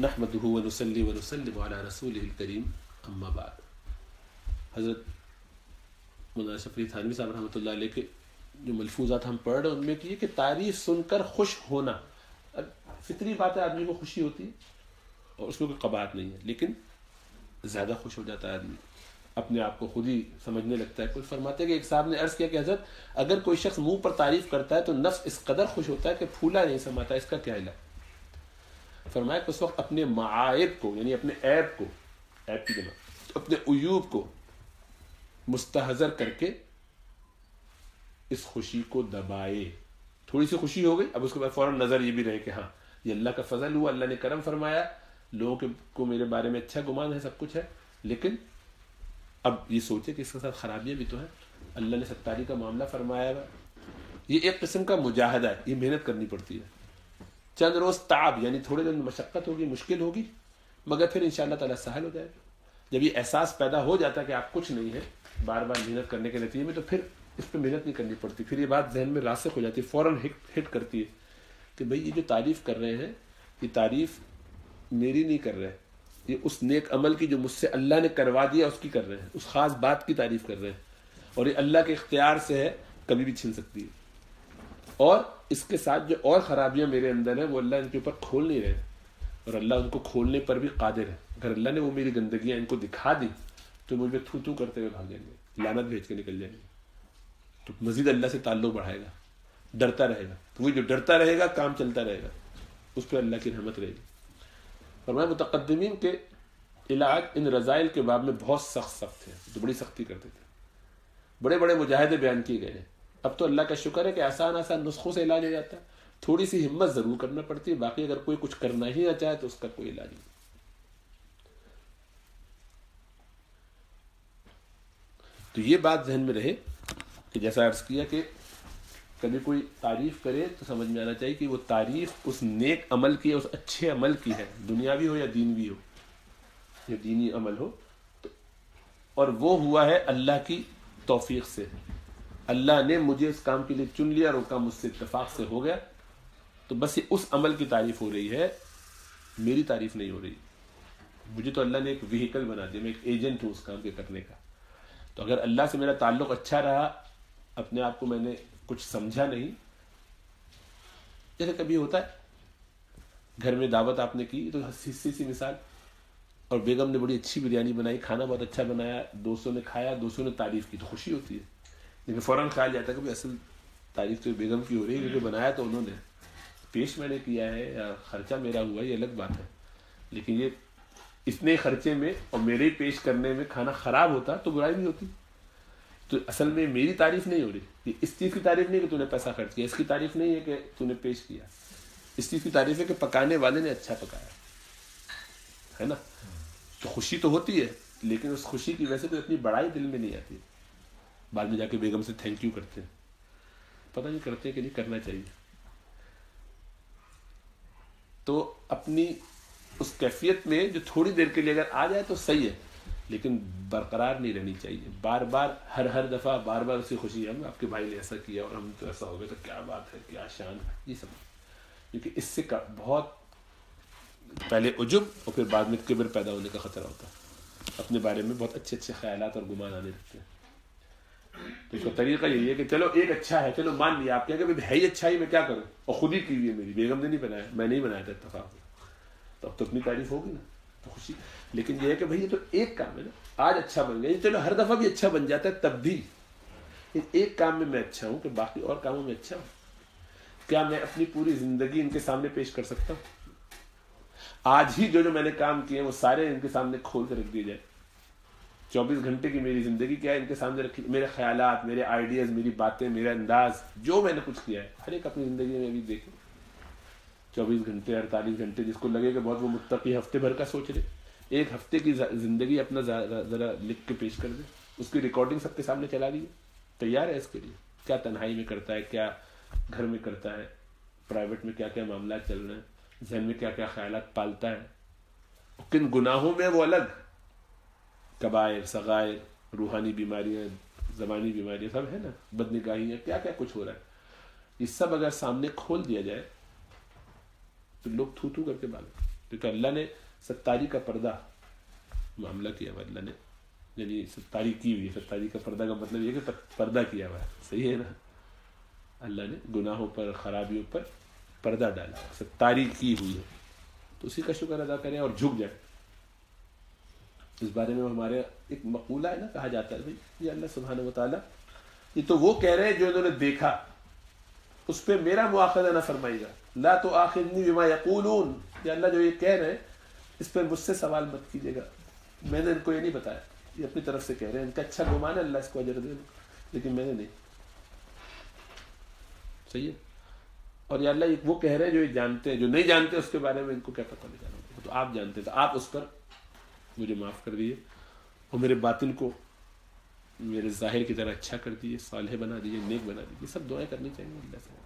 نحمدہ ونصلی ونسلم علی رسولہ الکریم اما بعد. حضرت مولانا شفیع تھانوی صاحب رحمۃ اللہ علیہ کے جو ملفوظات ہم پڑھ رہے ہیں ان میں یہ کہ تعریف سن کر خوش ہونا فطری بات ہے، آدمی کو خوشی ہوتی ہے اور اس میں کوئی قباحت نہیں ہے، لیکن زیادہ خوش ہو جاتا ہے آدمی، اپنے آپ کو خود ہی سمجھنے لگتا ہے. کوئی فرماتے ہیں کہ ایک صاحب نے عرض کیا کہ حضرت اگر کوئی شخص منہ پر تعریف کرتا ہے تو نفس اس قدر خوش ہوتا ہے کہ پھولا نہیں سماتا، اس کا کیا علاج؟ فرمایا کہ اس وقت اپنے معائب کو، یعنی اپنے عیب کو، عیب کی جمع اپنے عیوب کو مستحضر کر کے اس خوشی کو دبائے. تھوڑی سی خوشی ہو گئی، اب اس کے بعد فوراً نظر یہ بھی رہے کہ ہاں یہ اللہ کا فضل ہوا، اللہ نے کرم فرمایا، لوگوں کو میرے بارے میں اچھا گمان ہے، سب کچھ ہے، لیکن اب یہ سوچے کہ اس کے ساتھ خرابیاں بھی تو ہیں. اللہ نے ستاری کا معاملہ فرمایا ہے، یہ ایک قسم کا مجاہدہ ہے، یہ محنت کرنی پڑتی ہے. چند روز تعب یعنی تھوڑے دن مشقت ہوگی، مشکل ہوگی، مگر پھر انشاءاللہ تعالیٰ سہل ہو جائے گا. جب یہ احساس پیدا ہو جاتا ہے کہ آپ کچھ نہیں ہے بار بار محنت کرنے کے نتیجے میں، تو پھر اس پہ محنت نہیں کرنی پڑتی. پھر یہ بات ذہن میں راسخ ہو جاتی ہے، فوراً ہٹ کرتی ہے کہ بھئی یہ جو تعریف کر رہے ہیں یہ تعریف میری نہیں کر رہے، یہ اس نیک عمل کی جو مجھ سے اللہ نے کروا دیا اس کی کر رہے ہیں، اس خاص بات کی تعریف کر رہے ہیں، اور یہ اللہ کے اختیار سے ہے، کبھی بھی چھن سکتی ہے. اور اس کے ساتھ جو اور خرابیاں میرے اندر ہیں وہ اللہ ان کے اوپر کھول نہیں رہے، اور اللہ ان کو کھولنے پر بھی قادر ہے. اگر اللہ نے وہ میری گندگیاں ان کو دکھا دی تو مجھ پہ تھو تھو کرتے ہوئے بھاگیں گے، لعنت بھیج کے نکل جائیں گے. تو مزید اللہ سے تعلق بڑھائے گا، ڈرتا رہے گا. تو وہ جو ڈرتا رہے گا کام چلتا رہے گا، اس پہ اللہ کی رحمت رہے گی. فرمایا متقدمین کے علاج ان رضائل کے باب میں بہت سخت تھے، تو بڑی سختی کرتے تھے، بڑے بڑے مجاہدے بیان کیے گئے ہیں. اب تو اللہ کا شکر ہے کہ آسان نسخوں سے علاج ہو جاتا ہے. تھوڑی سی ہمت ضرور کرنا پڑتی ہے، باقی اگر کوئی کچھ کرنا ہی نہ چاہے تو اس کا کوئی علاج نہیں. تو یہ بات ذہن میں رہے کہ جیسا عرض کیا کہ کبھی کوئی تعریف کرے تو سمجھ میں آنا چاہیے کہ وہ تعریف اس نیک عمل کی ہے، اس اچھے عمل کی ہے، دنیاوی ہو یا دینوی ہو یا دینی عمل ہو، اور وہ ہوا ہے اللہ کی توفیق سے. اللہ نے مجھے اس کام کے لیے چن لیا اور وہ کام مجھ سے اتفاق سے ہو گیا، تو بس یہ اس عمل کی تعریف ہو رہی ہے، میری تعریف نہیں ہو رہی. مجھے تو اللہ نے ایک وہیکل بنا دیا، میں ایک ایجنٹ ہوں اس کام کے کرنے کا. تو اگر اللہ سے میرا تعلق اچھا رہا، اپنے آپ کو میں نے کچھ سمجھا نہیں، جیسے کبھی ہوتا ہے گھر میں دعوت آپ نے کی تو حصی سی مثال، اور بیگم نے بڑی اچھی بریانی بنائی، کھانا بہت اچھا بنایا، دوستوں نے کھایا، دوستوں نے تعریف کی تو خوشی ہوتی ہے، لیکن فوراً خیال جاتا ہے کہ اصل تعریف تو بیگم کی ہو رہی ہے کیونکہ بنایا تو انہوں نے، پیش میں نے کیا ہے یا خرچہ میرا ہوا یہ الگ بات ہے. لیکن یہ اتنے خرچے میں اور میرے ہی پیش کرنے میں کھانا خراب ہوتا تو برائی بھی ہوتی. تو اصل میں میری تعریف نہیں ہو رہی، یہ اس چیز کی تعریف نہیں کہ تو نے پیسہ خرچ کیا، اس کی تعریف نہیں ہے کہ تو نے پیش کیا، اس چیز کی تعریف ہے کہ پکانے والے نے اچھا پکایا ہے نا. تو خوشی تو ہوتی ہے، لیکن اس خوشی کی وجہ سے تو اتنی بڑائی دل میں نہیں آتی. بعد میں جا کے بیگم سے تھینک یو کرتے ہیں، پتہ نہیں کرتے کہ نہیں کرنا چاہیے. تو اپنی اس کیفیت میں جو تھوڑی دیر کے لیے اگر آ جائے تو صحیح ہے، لیکن برقرار نہیں رہنی چاہیے. بار بار ہر دفعہ بار بار اسی خوشی، ہم آپ کے بھائی نے ایسا کیا اور ہم تو ایسا ہو گیا تو کیا بات ہے، کیا شان ہے، یہ سب. کیونکہ اس سے بہت پہلے عجب اور پھر بعد میں کبر پیدا ہونے کا خطرہ ہوتا ہے. اپنے بارے میں بہت اچھے اچھے خیالات اور گمان آنے لگتے ہیں. تو اس کا طریقہ یہی ہے کہ چلو ایک اچھا ہے، چلو مان لیا آپ کہیں کہ ہے ہی اچھا ہی، میں کیا کروں، اور خود ہی کی ہوئی ہے، میری بیگم نے نہیں بنایا، میں نہیں بنایا تھا اتفاق سے، تو اب تو اپنی تعریف ہوگی نا، تو خوشی. لیکن یہ ہے کہ بھائی یہ تو ایک کام ہے نا، آج اچھا بن گیا، چلو ہر دفعہ بھی اچھا بن جاتا ہے تب بھی ایک کام میں میں اچھا ہوں کہ باقی اور کاموں میں اچھا ہوں. کیا میں اپنی پوری زندگی ان کے سامنے پیش کر سکتا ہوں؟ آج ہی جو میں نے کام کیے وہ سارے ان کے سامنے کھول کے رکھ دیے جائے. 24 گھنٹے کی میری زندگی کیا ہے ان کے سامنے رکھی، میرے خیالات، میرے آئیڈیاز، میری باتیں، میرا انداز، جو میں نے کچھ کیا ہے، ہر ایک اپنی زندگی میں بھی دیکھیں. 24 گھنٹے 48 گھنٹے، جس کو لگے کہ بہت وہ متقی ہفتے بھر کا سوچ رہے، ایک ہفتے کی زندگی اپنا ذرا لکھ کے پیش کر دے، اس کی ریکارڈنگ سب کے سامنے چلا دیے. تیار ہے اس کے لیے؟ کیا تنہائی میں کرتا ہے، کیا گھر میں کرتا ہے، پرائیویٹ میں کیا کیا معاملات چل رہے ہیں، ذہن میں کیا کیا خیالات پالتا ہے، کن گناہوں میں وہ الگ، کبائر، صغائر، روحانی بیماریاں، زبانی بیماریاں سب ہے نا، بدنگاہیاں، کیا کیا کچھ ہو رہا ہے. یہ سب اگر سامنے کھول دیا جائے تو لوگ تھو تھو کر کے بھاگیں. کیونکہ اللہ نے ستاری کا پردہ معاملہ کیا ہوا، اللہ نے یعنی ستاری کی ہوئی ہے. ستاری کا پردہ کا مطلب یہ کہ پردہ کیا ہوا ہے، صحیح ہے نا. اللہ نے گناہوں پر خرابیوں پر پردہ ڈالا، ستاری کی ہوئی ہے، تو اسی کا شکر ادا کریں اور جھک جائیں. اس بارے میں ہمارے ایک مقولہ ہے نا، کہا جاتا ہے بھائی یہ اللہ سبحانہ و تعالیٰ یہ تو وہ کہہ رہے ہیں جو انہوں نے دیکھا، اس پہ میرا مواخذہ نہ فرمائیے گا. لا تؤاخذنی بما یقولون، یہ اللہ جو یہ کہہ رہے ہیں اس پہ مجھ سے سوال مت کیجیے گا، میں نے ان کو یہ نہیں بتایا، یہ اپنی طرف سے کہہ رہے ہیں، ان کا اچھا گمان ہے، اللہ اس کو اجر دے دے، لیکن میں نے نہیں. صحیح ہے. اور یا اللہ وہ کہہ رہے ہیں جو یہ جانتے ہیں، جو نہیں جانتے اس کے بارے میں ان کو کیا پتہ نہیں جانا، تو آپ جانتے تو آپ اس پر مجھے معاف کر دیجیے اور میرے باطن کو میرے ظاہر کی طرح اچھا کر دیجیے، صالح بنا دیجیے، نیک بنا دیجیے. سب دعائیں کرنی چاہیے اللہ سے.